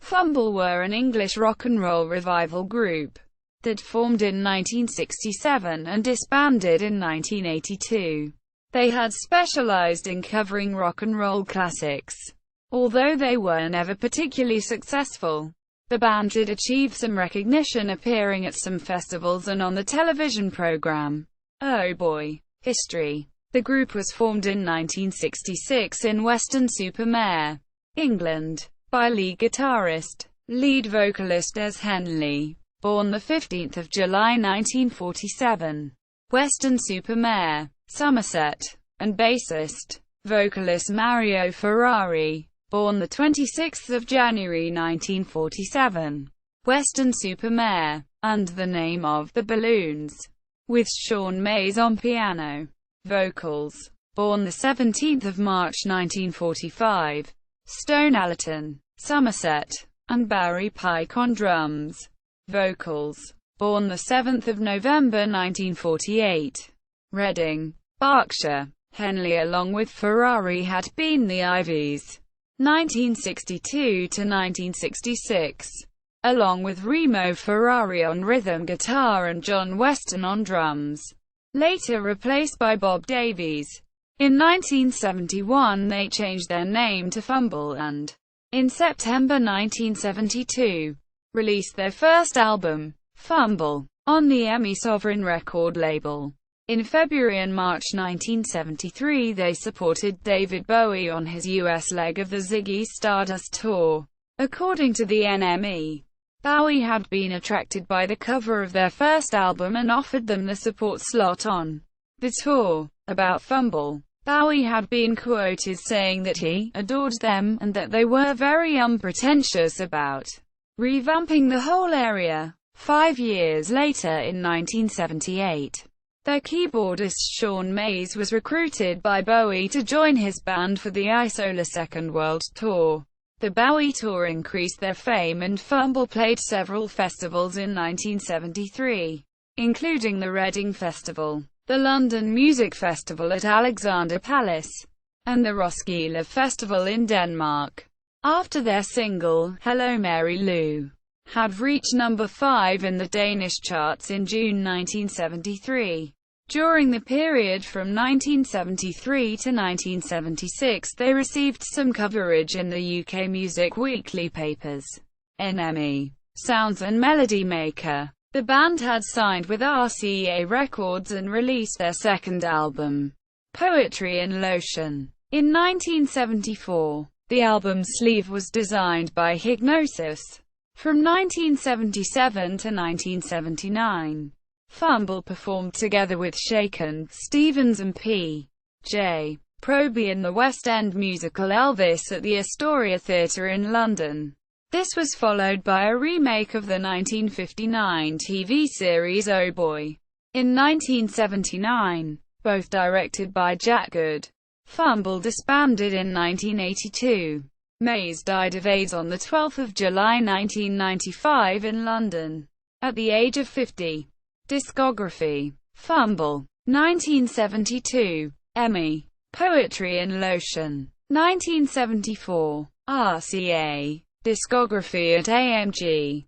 Fumble were an English rock and roll revival group that formed in 1967 and disbanded in 1982. They had specialized in covering rock and roll classics. Although they were never particularly successful, the band did achieve some recognition, appearing at some festivals and on the television program Oh Boy! History. The group was formed in 1966 in Weston-super-Mare, England, by lead guitarist, lead vocalist Des Henley, born the 15th of July 1947, Weston-super-Mare, Somerset, and bassist, vocalist Mario Ferrari, born the 26th of January 1947, Weston-super-Mare, under the name of The Balloons, with Sean Mays on piano, vocals, born the 17th of March 1945, Stone Allerton, Somerset, and Barry Pike on drums, vocals, born the 7th of November 1948, Reading, Berkshire. Henley along with Ferrari had been the Ivies, 1962 to 1966, along with Remo Ferrari on rhythm guitar and John Weston on drums, later replaced by Bob Davies. In 1971 they changed their name to Fumble and, in September 1972, released their first album, Fumble, on the EMI Sovereign record label. In February and March 1973 they supported David Bowie on his US leg of the Ziggy Stardust Tour. According to the NME, Bowie had been attracted by the cover of their first album and offered them the support slot on the tour. About Fumble, Bowie had been quoted saying that he adored them, and that they were very unpretentious about revamping the whole area. 5 years later, in 1978, their keyboardist Sean Mays was recruited by Bowie to join his band for the Isola Second World Tour. The Bowie Tour increased their fame, and Fumble played several festivals in 1973, including the Reading Festival, the London Music Festival at Alexander Palace, and the Roskilde Festival in Denmark. After their single, Hello Mary Lou, had reached number 5 in the Danish charts in June 1973. During the period from 1973 to 1976 they received some coverage in the UK music weekly papers, NME, Sounds and Melody Maker. The band had signed with RCA Records and released their second album, Poetry in Lotion, in 1974. The album's sleeve was designed by Hignosis. From 1977 to 1979, Fumble performed together with Shakin' Stevens and P.J. Proby in the West End musical Elvis at the Astoria Theatre in London. This was followed by a remake of the 1959 TV series Oh Boy! In 1979, both directed by Jack Good. Fumble disbanded in 1982. Mays died of AIDS on 12 July 1995 in London, at the age of 50. Discography: Fumble, 1972, EMI, Poetry in Lotion, 1974, RCA, discography at AMG.